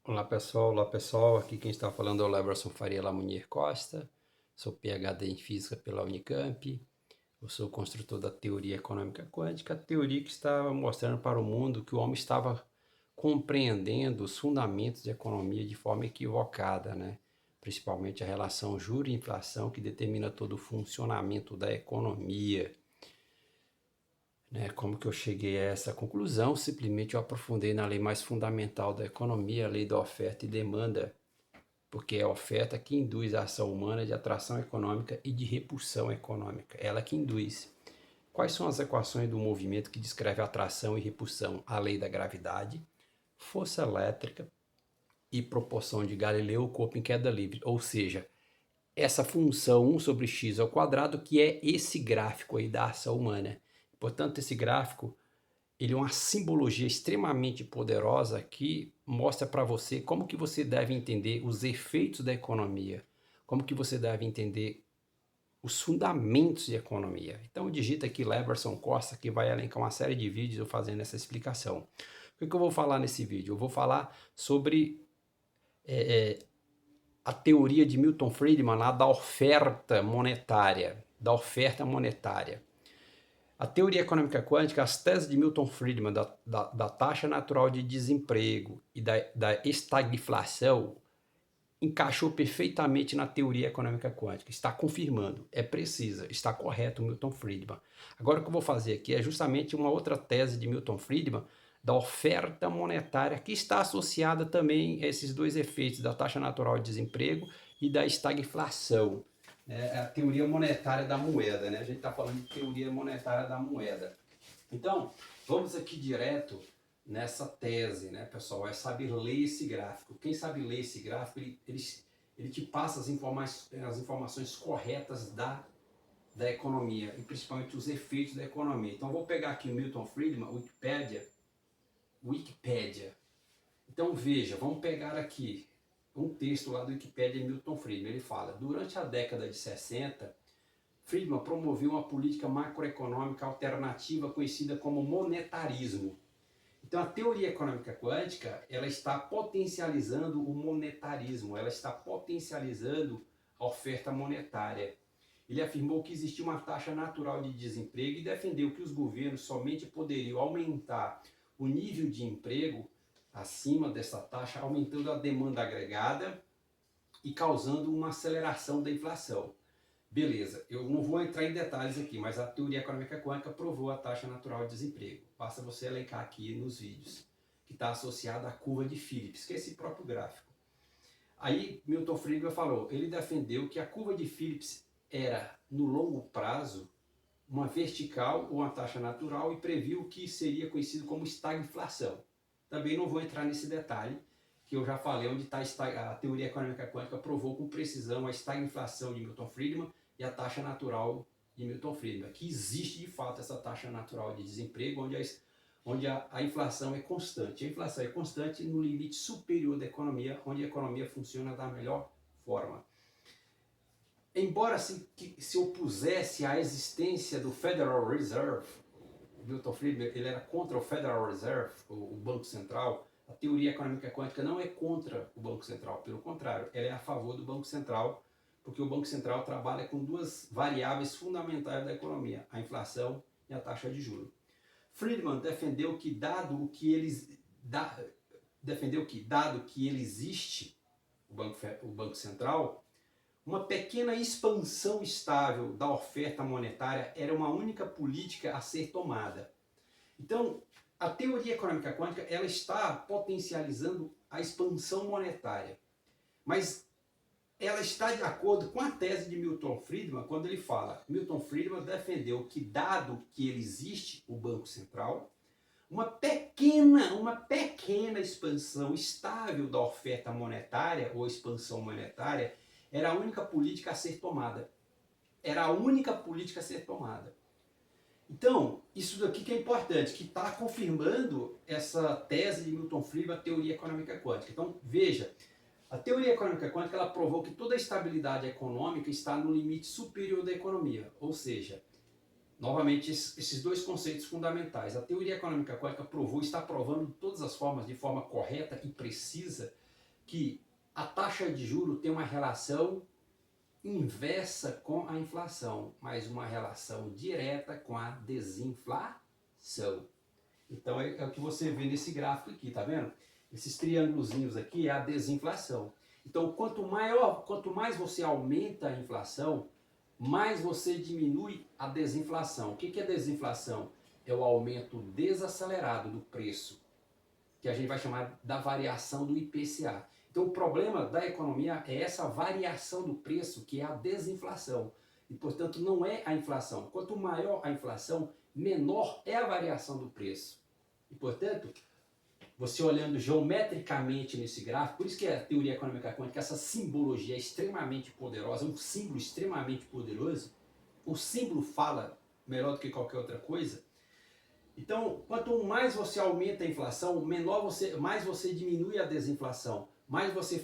Olá pessoal, aqui quem está falando é o Leverson Faria Lamunier Costa, sou PhD em Física pela Unicamp, eu sou construtor da teoria econômica quântica, a teoria que estava mostrando para o mundo que o homem estava compreendendo os fundamentos de economia de forma equivocada, né? Principalmente a relação juro e inflação que determina todo o funcionamento da economia. Né? Como que eu cheguei a essa conclusão? Simplesmente eu aprofundei na lei mais fundamental da economia, a lei da oferta e demanda, porque é a oferta que induz a ação humana de atração econômica e de repulsão econômica. Ela que induz. Quais são as equações do movimento que descreve atração e repulsão? A lei da gravidade, força elétrica e proporção de Galileu, o corpo em queda livre. Ou seja, essa função 1 sobre x ao quadrado, que é esse gráfico aí da ação humana. Portanto, esse gráfico ele é uma simbologia extremamente poderosa que mostra para você como que você deve entender os efeitos da economia, como que você deve entender os fundamentos de economia. Então digita aqui Leverson Costa que vai elencar uma série de vídeos eu fazendo essa explicação. O que eu vou falar nesse vídeo? Eu vou falar sobre a teoria de Milton Friedman lá da oferta monetária, A teoria econômica quântica, as teses de Milton Friedman da taxa natural de desemprego e da estagflação encaixou perfeitamente na teoria econômica quântica. Está confirmando, é precisa, está correto Milton Friedman. Agora o que eu vou fazer aqui é justamente uma outra tese de Milton Friedman da oferta monetária que está associada também a esses dois efeitos da taxa natural de desemprego e da estagflação. É a teoria monetária da moeda, né? A gente está falando de teoria monetária da moeda. Então, vamos aqui direto nessa tese, né, pessoal? É saber ler esse gráfico. Quem sabe ler esse gráfico, ele te passa as informações corretas da economia, e principalmente os efeitos da economia. Então, vou pegar aqui o Milton Friedman, Wikipédia. Então, veja, vamos pegar aqui um texto lá do Wikipédia de Milton Friedman. Ele fala, durante a década de 60, Friedman promoveu uma política macroeconômica alternativa conhecida como monetarismo. Então a teoria econômica quântica, ela está potencializando o monetarismo, ela está potencializando a oferta monetária. Ele afirmou que existia uma taxa natural de desemprego e defendeu que os governos somente poderiam aumentar o nível de emprego acima dessa taxa, aumentando a demanda agregada e causando uma aceleração da inflação. Beleza, eu não vou entrar em detalhes aqui, mas a teoria econômica quântica provou a taxa natural de desemprego. Basta você elencar aqui nos vídeos, que está associada à curva de Phillips, que é esse próprio gráfico. Aí Milton Friedman falou, ele defendeu que a curva de Phillips era, no longo prazo, uma vertical ou uma taxa natural e previu o que seria conhecido como estagflação. Também não vou entrar nesse detalhe, que eu já falei onde está a teoria econômica quântica provou com precisão a estagflação de Milton Friedman e a taxa natural de Milton Friedman, que existe de fato essa taxa natural de desemprego, onde a inflação é constante. A inflação é constante no limite superior da economia, onde a economia funciona da melhor forma. Embora se opusesse à existência do Federal Reserve, Milton Friedman ele era contra o Federal Reserve, o Banco Central. A teoria econômica quântica não é contra o Banco Central, pelo contrário, ela é a favor do Banco Central, porque o Banco Central trabalha com duas variáveis fundamentais da economia, a inflação e a taxa de juros. Friedman defendeu que dado que ele existe, o Banco Central, uma pequena expansão estável da oferta monetária era uma única política a ser tomada. Então, a teoria econômica quântica ela está potencializando a expansão monetária, mas ela está de acordo com a tese de Milton Friedman quando ele fala, Milton Friedman defendeu que dado que ele existe, o Banco Central, uma pequena expansão estável da oferta monetária ou expansão monetária era a única política a ser tomada. Era a única política a ser tomada. Então, isso daqui que é importante, que está confirmando essa tese de Milton Friedman, a teoria econômica quântica. Então, veja, a teoria econômica quântica ela provou que toda a estabilidade econômica está no limite superior da economia, ou seja, novamente esses dois conceitos fundamentais. A teoria econômica quântica provou, está provando de todas as formas, de forma correta e precisa, que a taxa de juros tem uma relação inversa com a inflação, mas uma relação direta com a desinflação. Então é o que você vê nesse gráfico aqui, tá vendo? Esses triângulozinhos aqui é a desinflação. Então quanto mais você aumenta a inflação, mais você diminui a desinflação. O que é desinflação? É o aumento desacelerado do preço, que a gente vai chamar da variação do IPCA. Então o problema da economia é essa variação do preço, que é a desinflação. E portanto não é a inflação. Quanto maior a inflação, menor é a variação do preço. E portanto, você olhando geometricamente nesse gráfico, por isso que a teoria econômica quântica, essa simbologia é extremamente poderosa, é um símbolo extremamente poderoso. O símbolo fala melhor do que qualquer outra coisa. Então, quanto mais você aumenta a inflação, mais você diminui a desinflação, mais você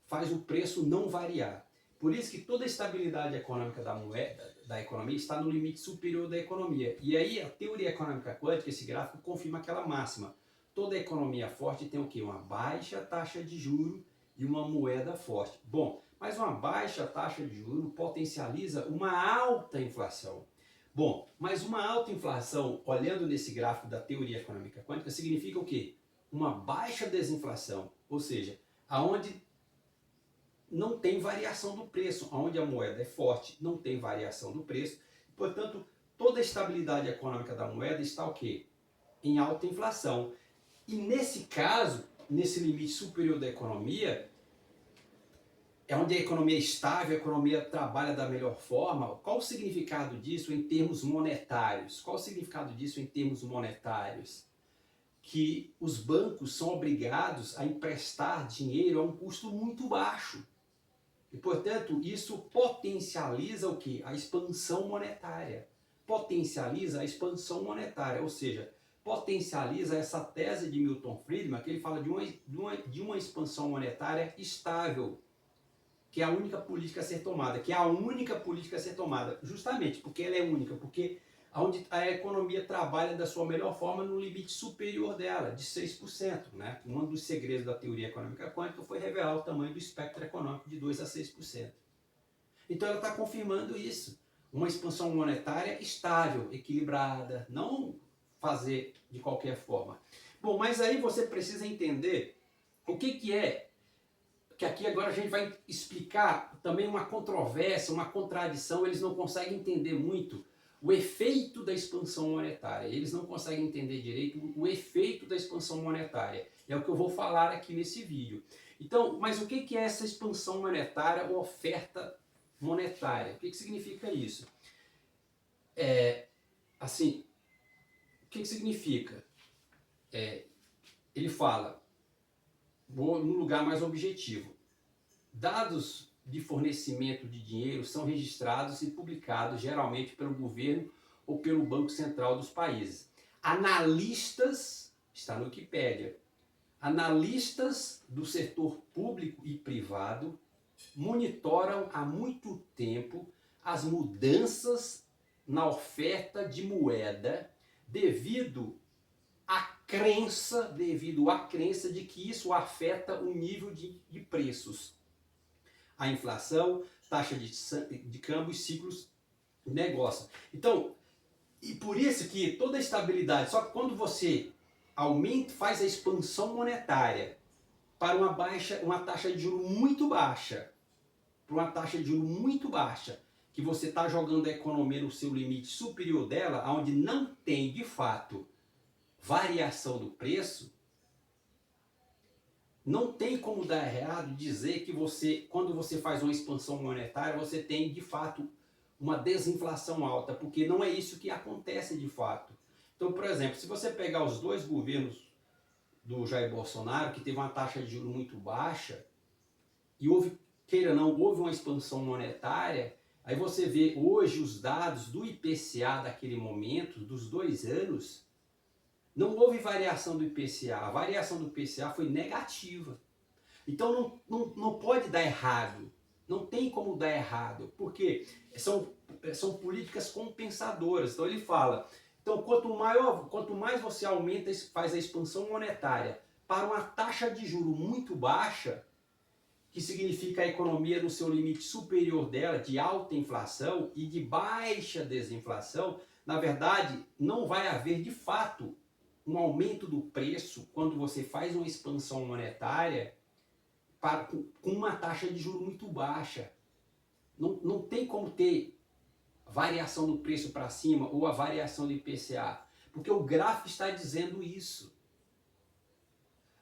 faz o preço não variar. Por isso que toda a estabilidade econômica da economia está no limite superior da economia. E aí a teoria econômica quântica, esse gráfico, confirma aquela máxima. Toda economia forte tem o quê? Uma baixa taxa de juros e uma moeda forte. Bom, mas uma baixa taxa de juros potencializa uma alta inflação. Bom, mas uma alta inflação, olhando nesse gráfico da teoria econômica quântica, significa o quê? Uma baixa desinflação, ou seja, aonde não tem variação do preço, onde a moeda é forte, não tem variação do preço, portanto, toda a estabilidade econômica da moeda está o quê? Em alta inflação. E nesse caso, nesse limite superior da economia, é onde a economia é estável, a economia trabalha da melhor forma. Qual o significado disso em termos monetários? Qual o significado disso em termos monetários? Que os bancos são obrigados a emprestar dinheiro a um custo muito baixo. E, portanto, isso potencializa o quê? A expansão monetária. Potencializa a expansão monetária, ou seja, potencializa essa tese de Milton Friedman, que ele fala de uma expansão monetária estável, que é a única política a ser tomada, justamente porque ela é única, porque onde a economia trabalha da sua melhor forma no limite superior dela, de 6%. Né? Um dos segredos da teoria econômica quântica foi revelar o tamanho do espectro econômico de 2 a 6%. Então ela está confirmando isso, uma expansão monetária estável, equilibrada, não fazer de qualquer forma. Bom, mas aí você precisa entender o que é, que aqui agora a gente vai explicar também uma controvérsia, uma contradição, eles não conseguem entender muito o efeito da expansão monetária. Eles não conseguem entender direito o efeito da expansão monetária. É o que eu vou falar aqui nesse vídeo. Então, mas o que é essa expansão monetária ou oferta monetária? O que significa isso? Assim, o que significa? Ele fala, vou num lugar mais objetivo. Dados de fornecimento de dinheiro são registrados e publicados geralmente pelo governo ou pelo Banco Central dos países. Analistas, está no Wikipédia, analistas do setor público e privado monitoram há muito tempo as mudanças na oferta de moeda devido à crença de que isso afeta o nível de preços. A inflação, taxa de câmbio e ciclos de negócio. Então, e por isso que toda a estabilidade, só que quando você faz a expansão monetária para uma taxa de juros muito baixa, que você está jogando a economia no seu limite superior dela, onde não tem de fato variação do preço, não tem como dar errado dizer que quando você faz uma expansão monetária, você tem de fato uma desinflação alta, porque não é isso que acontece de fato. Então, por exemplo, se você pegar os dois governos do Jair Bolsonaro, que teve uma taxa de juros muito baixa, e houve uma expansão monetária, aí você vê hoje os dados do IPCA daquele momento, dos 2 anos, não houve variação do IPCA, a variação do IPCA foi negativa. Então não pode dar errado, não tem como dar errado, porque são políticas compensadoras. Então ele fala, então quanto mais você aumenta, faz a expansão monetária para uma taxa de juro muito baixa, que significa a economia no seu limite superior dela, de alta inflação e de baixa desinflação, na verdade, não vai haver de fato um aumento do preço quando você faz uma expansão monetária com uma taxa de juros muito baixa. Não tem como ter variação do preço para cima ou a variação do IPCA, porque o gráfico está dizendo isso.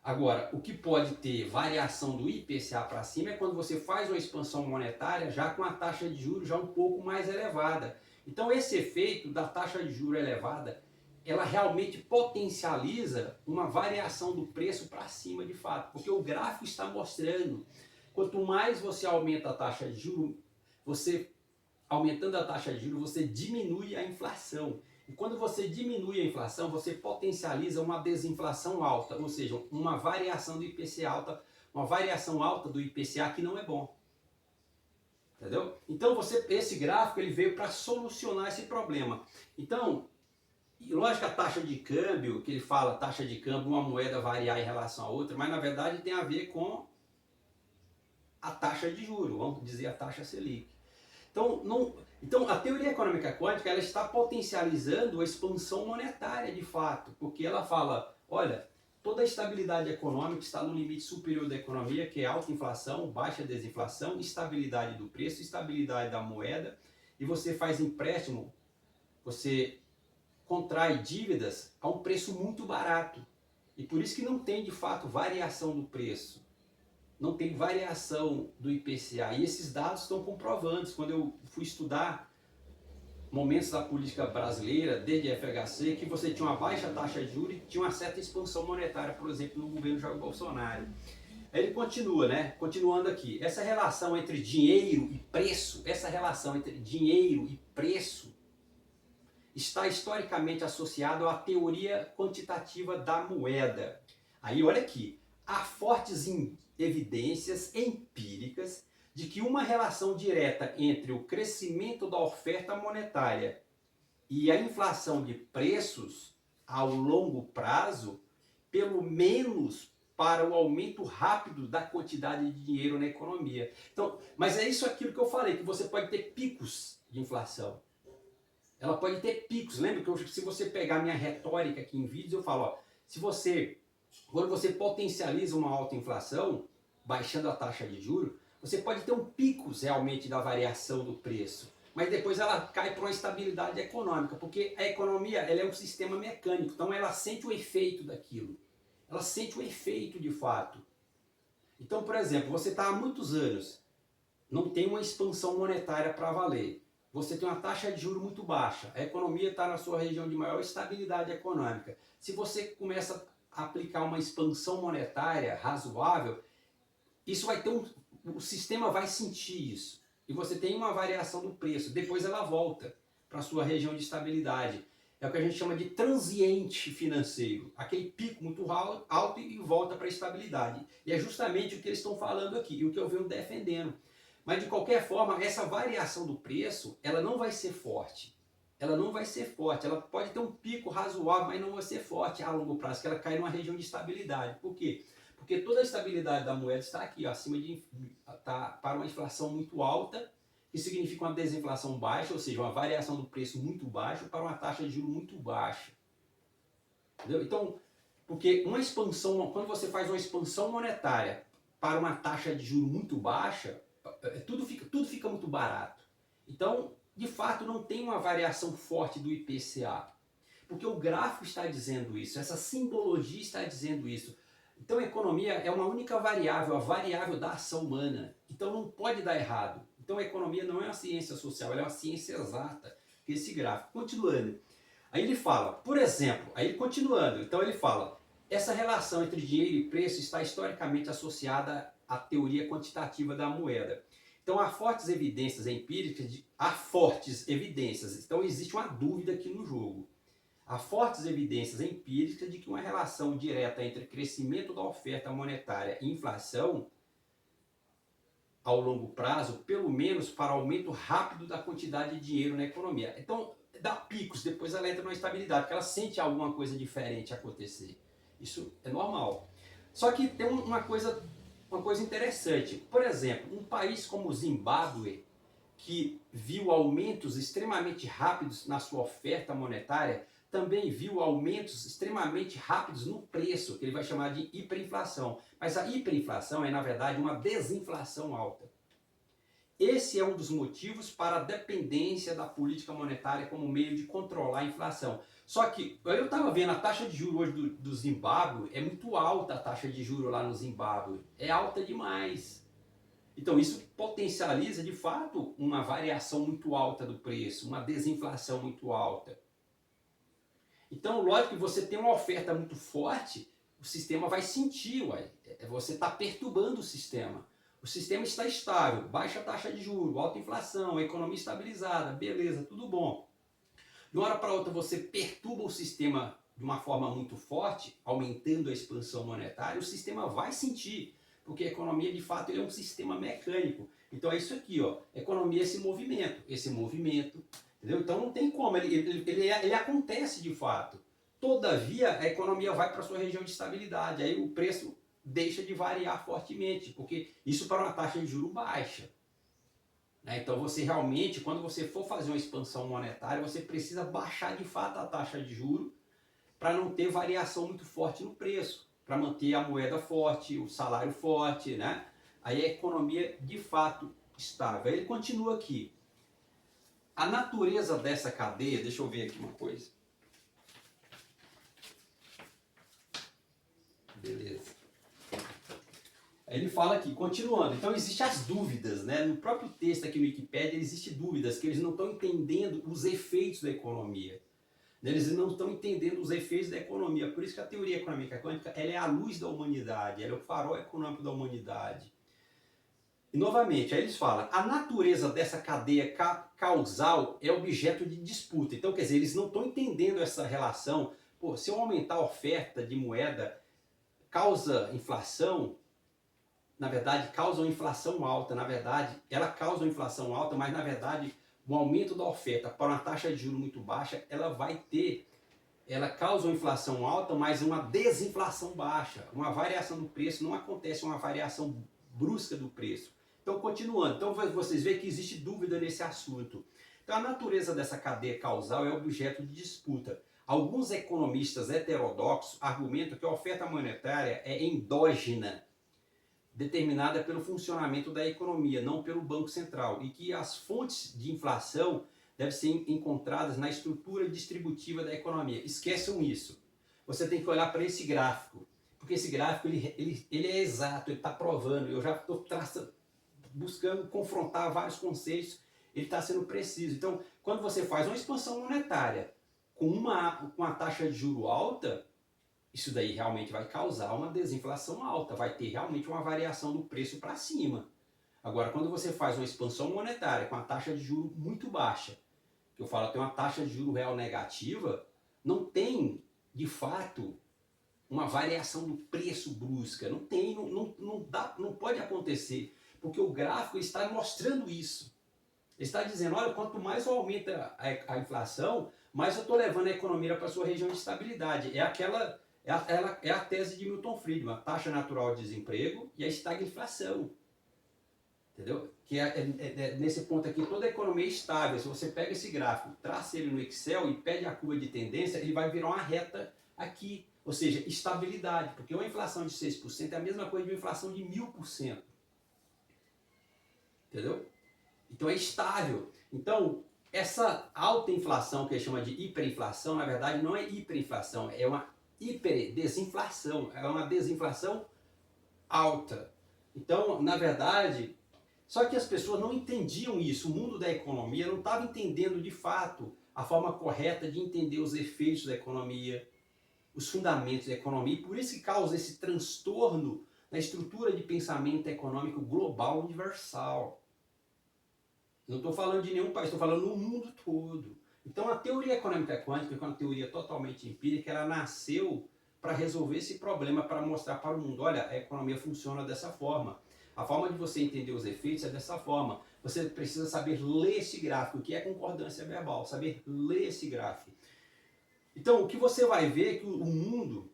Agora, o que pode ter variação do IPCA para cima é quando você faz uma expansão monetária já com a taxa de juros já um pouco mais elevada. Então, esse efeito da taxa de juros elevada, ela realmente potencializa uma variação do preço para cima de fato, porque o gráfico está mostrando, quanto mais você aumenta a taxa de juros, aumentando a taxa de juros, você diminui a inflação. E quando você diminui a inflação, você potencializa uma desinflação alta, ou seja, uma variação do IPCA alta, uma variação alta do IPCA que não é bom. Entendeu? Então esse gráfico ele veio para solucionar esse problema. Então, lógico, a taxa de câmbio, que ele fala taxa de câmbio, uma moeda variar em relação a outra, mas na verdade tem a ver com a taxa de juros, vamos dizer a taxa Selic. Então, a teoria econômica quântica ela está potencializando a expansão monetária de fato, porque ela fala, olha, toda a estabilidade econômica está no limite superior da economia, que é alta inflação, baixa desinflação, estabilidade do preço, estabilidade da moeda, e você faz empréstimo, você contrai dívidas a um preço muito barato. E por isso que não tem de fato variação do preço. Não tem variação do IPCA. E esses dados estão comprovantes. Quando eu fui estudar momentos da política brasileira, desde a FHC, que você tinha uma baixa taxa de juros e tinha uma certa expansão monetária, por exemplo, no governo Jair Bolsonaro. Aí ele continua, né? Continuando aqui. Essa relação entre dinheiro e preço, está historicamente associada à teoria quantitativa da moeda. Aí olha aqui, há fortes evidências empíricas de que uma relação direta entre o crescimento da oferta monetária e a inflação de preços ao longo prazo, pelo menos para o aumento rápido da quantidade de dinheiro na economia. Então, mas é isso aquilo que eu falei, que você pode ter picos de inflação. Ela pode ter picos. Lembra que se você pegar minha retórica aqui em vídeos, eu falo, ó, quando você potencializa uma alta inflação, baixando a taxa de juros, você pode ter um pico realmente da variação do preço, mas depois ela cai para uma estabilidade econômica, porque a economia ela é um sistema mecânico, então ela sente o efeito daquilo, ela sente o efeito de fato. Então, por exemplo, você está há muitos anos, não tem uma expansão monetária para valer, você tem uma taxa de juros muito baixa, a economia está na sua região de maior estabilidade econômica. Se você começa a aplicar uma expansão monetária razoável, isso vai ter o sistema vai sentir isso. E você tem uma variação do preço. Depois ela volta para a sua região de estabilidade. É o que a gente chama de transiente financeiro. Aquele pico muito alto e volta para a estabilidade. E é justamente o que eles estão falando aqui e o que eu venho defendendo. Mas de qualquer forma, essa variação do preço, ela não vai ser forte. Ela não vai ser forte. Ela pode ter um pico razoável, mas não vai ser forte a longo prazo, que ela cai numa região de estabilidade. Por quê? Porque toda a estabilidade da moeda está aqui, ó, para uma inflação muito alta, que significa uma desinflação baixa, ou seja, uma variação do preço muito baixa para uma taxa de juros muito baixa. Entendeu? Então, porque uma expansão, quando você faz uma expansão monetária para uma taxa de juros muito baixa, tudo fica muito barato. Então, de fato, não tem uma variação forte do IPCA. Porque o gráfico está dizendo isso, essa simbologia está dizendo isso. Então a economia é uma única variável, a variável da ação humana. Então não pode dar errado. Então a economia não é uma ciência social, ela é uma ciência exata. Esse gráfico. Continuando. Aí ele fala, por exemplo, aí continuando, então ele fala, essa relação entre dinheiro e preço está historicamente associada à teoria quantitativa da moeda. Então há fortes evidências empíricas, então existe uma dúvida aqui no jogo. Há fortes evidências empíricas de que uma relação direta entre crescimento da oferta monetária e inflação ao longo prazo, pelo menos para aumento rápido da quantidade de dinheiro na economia. Então, dá picos, depois ela entra numa estabilidade, porque ela sente alguma coisa diferente acontecer. Isso é normal. Só que tem uma coisa interessante. Por exemplo, um país como o Zimbábue, que viu aumentos extremamente rápidos na sua oferta monetária, também viu aumentos extremamente rápidos no preço, que ele vai chamar de hiperinflação. Mas a hiperinflação é, na verdade, uma desinflação alta. Esse é um dos motivos para a dependência da política monetária como meio de controlar a inflação. Só que eu estava vendo a taxa de juros hoje do Zimbábue, é muito alta a taxa de juros lá no Zimbábue, é alta demais. Então isso potencializa de fato uma variação muito alta do preço, uma desinflação muito alta. Então, lógico que você tem uma oferta muito forte, o sistema vai sentir, uai. Você está perturbando o sistema. O sistema está estável, baixa taxa de juros, alta inflação, economia estabilizada, beleza, tudo bom. De uma hora para outra você perturba o sistema de uma forma muito forte, aumentando a expansão monetária, o sistema vai sentir, porque a economia de fato é um sistema mecânico. Então é isso aqui, ó, economia é esse movimento, entendeu? Então não tem como, ele acontece de fato. Todavia a economia vai para sua região de estabilidade, aí o preço deixa de variar fortemente, porque isso para uma taxa de juros baixa. Então você realmente, quando você for fazer uma expansão monetária, você precisa baixar de fato a taxa de juros para não ter variação muito forte no preço, para manter a moeda forte, o salário forte, né? Aí a economia de fato estável. Aí ele continua aqui. A natureza dessa cadeia, deixa eu ver aqui uma coisa. Beleza. Ele fala aqui, continuando, então existem as dúvidas, né? No próprio texto aqui no Wikipedia existem dúvidas, que eles não estão entendendo os efeitos da economia. Eles não estão entendendo os efeitos da economia. Por isso que a teoria econômica quântica ela é a luz da humanidade, ela é o farol econômico da humanidade. E novamente, aí eles falam, a natureza dessa cadeia causal é objeto de disputa. Então, quer dizer, eles não estão entendendo essa relação. Pô, se eu aumentar a oferta de moeda, causa inflação, na verdade, causa uma inflação alta. Na verdade, ela causa uma inflação alta, mas na verdade, o aumento da oferta para uma taxa de juros muito baixa, ela causa uma inflação alta, mas uma desinflação baixa. Uma variação do preço, não acontece uma variação brusca do preço. Então, continuando, então vocês veem que existe dúvida nesse assunto. Então, a natureza dessa cadeia causal é objeto de disputa. Alguns economistas heterodoxos argumentam que a oferta monetária é endógena, determinada pelo funcionamento da economia, não pelo Banco Central, e que as fontes de inflação devem ser encontradas na estrutura distributiva da economia. Esqueçam isso. Você tem que olhar para esse gráfico, porque esse gráfico ele é exato, ele está provando. Eu já estou buscando confrontar vários conceitos, ele está sendo preciso. Então, quando você faz uma expansão monetária com uma taxa de juro alta, isso daí realmente vai causar uma desinflação alta, vai ter realmente uma variação do preço para cima. Agora, quando você faz uma expansão monetária com a taxa de juros muito baixa, que eu falo tem uma taxa de juros real negativa, não tem, de fato, uma variação do preço brusca. Não tem, não pode acontecer, porque o gráfico está mostrando isso. Ele está dizendo, olha, quanto mais aumenta a inflação, mais eu estou levando a economia para a sua região de estabilidade. É a tese de Milton Friedman, a taxa natural de desemprego e a estagflação. Entendeu? Que nesse ponto aqui, toda a economia é estável. Se você pega esse gráfico, traça ele no Excel e pede a curva de tendência, ele vai virar uma reta aqui. Ou seja, estabilidade. Porque uma inflação de 6% é a mesma coisa de uma inflação de 1000%. Entendeu? Então é estável. Então, essa alta inflação que ele chama de hiperinflação, na verdade não é hiperinflação, é uma hiperdesinflação, é uma desinflação alta. Então, na verdade, só que as pessoas não entendiam isso, o mundo da economia não estava entendendo de fato a forma correta de entender os efeitos da economia, os fundamentos da economia, e por isso que causa esse transtorno na estrutura de pensamento econômico global universal. Não estou falando de nenhum país, estou falando no mundo todo. Então a teoria econômica quântica, que é uma teoria totalmente empírica, ela nasceu para resolver esse problema, para mostrar para o mundo, olha, a economia funciona dessa forma. A forma de você entender os efeitos é dessa forma. Você precisa saber ler esse gráfico, que é concordância verbal, saber ler esse gráfico. Então o que você vai ver é que o mundo,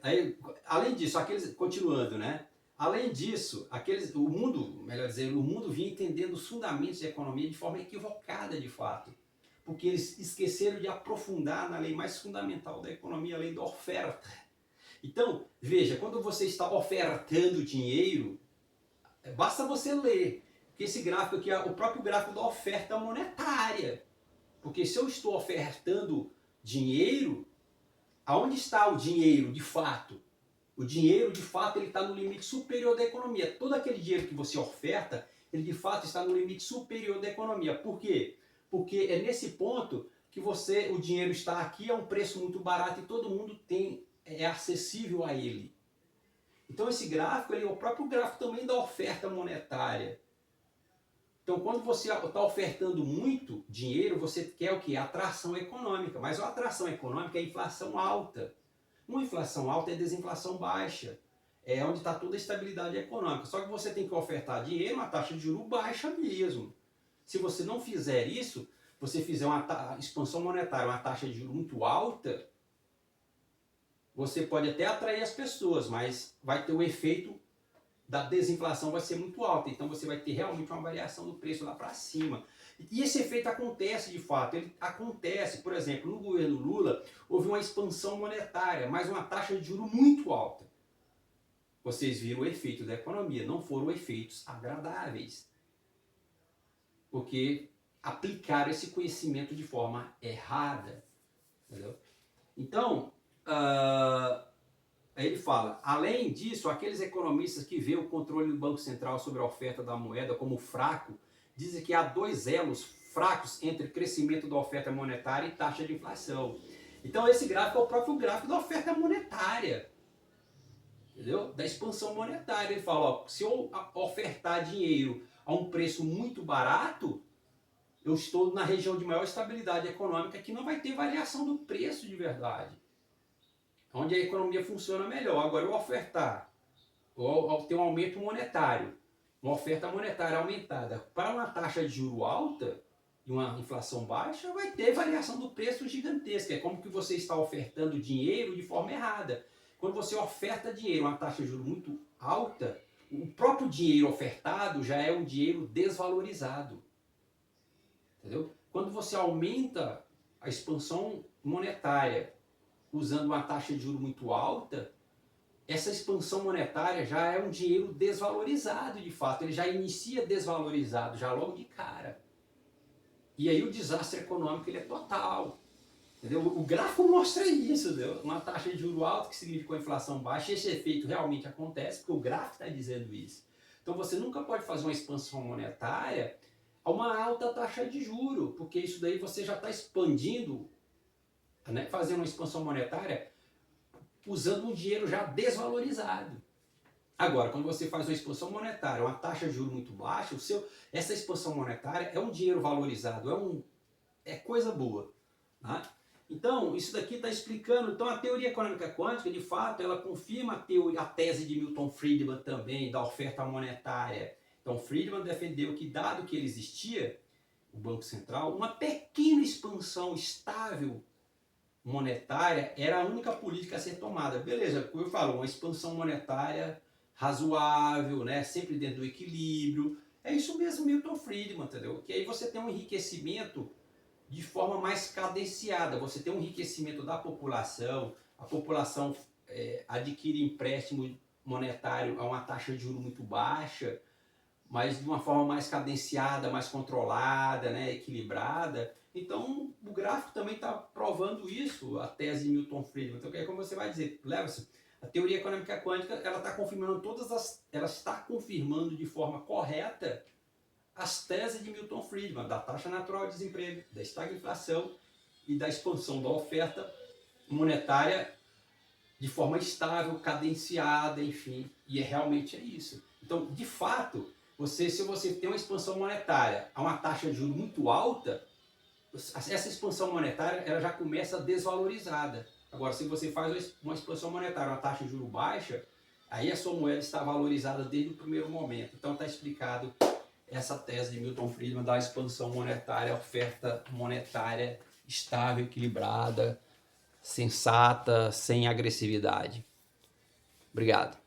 Aí, além disso, continuando, né? Além disso, o mundo, melhor dizer, o mundo vinha entendendo os fundamentos da economia de forma equivocada, de fato. Porque eles esqueceram de aprofundar na lei mais fundamental da economia, a lei da oferta. Então, veja, quando você está ofertando dinheiro, basta você ler. Porque esse gráfico aqui é o próprio gráfico da oferta monetária. Porque se eu estou ofertando dinheiro, aonde está o dinheiro de fato? O dinheiro de fato ele está no limite superior da economia. Todo aquele dinheiro que você oferta, ele de fato está no limite superior da economia. Por quê? Porque é nesse ponto que o dinheiro está aqui a um preço muito barato e todo mundo é acessível a ele. Então esse gráfico ele é o próprio gráfico também da oferta monetária. Então, quando você está ofertando muito dinheiro, você quer o quê? Atração econômica. Mas a atração econômica é inflação alta. Uma inflação alta é desinflação baixa. É onde está toda a estabilidade econômica. Só que você tem que ofertar dinheiro a uma taxa de juros baixa mesmo. Se você não fizer isso, você fizer uma expansão monetária, uma taxa de juros muito alta, você pode até atrair as pessoas, mas vai ter o efeito da desinflação vai ser muito alta, então você vai ter realmente uma variação do preço lá para cima. E esse efeito acontece de fato, ele acontece, por exemplo, no governo Lula houve uma expansão monetária, mas uma taxa de juros muito alta. Vocês viram o efeito da economia, não foram efeitos agradáveis, porque aplicaram esse conhecimento de forma errada, entendeu? Então, aí ele fala, além disso, aqueles economistas que veem o controle do Banco Central sobre a oferta da moeda como fraco, dizem que há dois elos fracos entre crescimento da oferta monetária e taxa de inflação. Então esse gráfico é o próprio gráfico da oferta monetária, entendeu? Da expansão monetária. Ele fala, ó, se eu ofertar dinheiro a um preço muito barato, eu estou na região de maior estabilidade econômica que não vai ter variação do preço de verdade. Onde a economia funciona melhor. Agora, eu ofertar, ou ter um aumento monetário, uma oferta monetária aumentada para uma taxa de juro alta e uma inflação baixa, vai ter variação do preço gigantesca. É como que você está ofertando dinheiro de forma errada. Quando você oferta dinheiro a uma taxa de juro muito alta, o próprio dinheiro ofertado já é um dinheiro desvalorizado. Entendeu? Quando você aumenta a expansão monetária usando uma taxa de juros muito alta, essa expansão monetária já é um dinheiro desvalorizado de fato, ele já inicia desvalorizado, já logo de cara. E aí o desastre econômico ele é total. Entendeu? O gráfico mostra isso, entendeu? Uma taxa de juros alta que significa uma inflação baixa, esse efeito realmente acontece, porque o gráfico está dizendo isso. Então você nunca pode fazer uma expansão monetária a uma alta taxa de juros, porque isso daí você já está expandindo, né? Fazendo uma expansão monetária usando um dinheiro já desvalorizado. Agora, quando você faz uma expansão monetária, uma taxa de juros muito baixa, essa expansão monetária é um dinheiro valorizado, é coisa boa. Tá? Então, isso daqui está explicando. Então, a teoria econômica quântica, de fato, ela confirma a tese de Milton Friedman também, da oferta monetária. Então, Friedman defendeu que, dado que ele existia, o Banco Central, uma pequena expansão estável monetária era a única política a ser tomada. Beleza, como eu falo, uma expansão monetária razoável, né, sempre dentro do equilíbrio. É isso mesmo, Milton Friedman, entendeu? Que aí você tem um enriquecimento de forma mais cadenciada. Você tem um enriquecimento da população, a população adquire empréstimo monetário a uma taxa de juros muito baixa, mas de uma forma mais cadenciada, mais controlada, né, equilibrada. Então, o gráfico também está provando isso, a tese de Milton Friedman. Então, como você vai dizer, Lewis, a teoria econômica quântica, ela está confirmando ela está confirmando de forma correta as teses de Milton Friedman, da taxa natural de desemprego, da estagflação e da expansão da oferta monetária de forma estável, cadenciada, enfim, e realmente é isso. Então, de fato, se você tem uma expansão monetária a uma taxa de juros muito alta, essa expansão monetária ela já começa desvalorizada. Agora, se você faz uma expansão monetária a uma taxa de juros baixa, aí a sua moeda está valorizada desde o primeiro momento. Então está explicado essa tese de Milton Friedman da expansão monetária, oferta monetária estável, equilibrada, sensata, sem agressividade. Obrigado.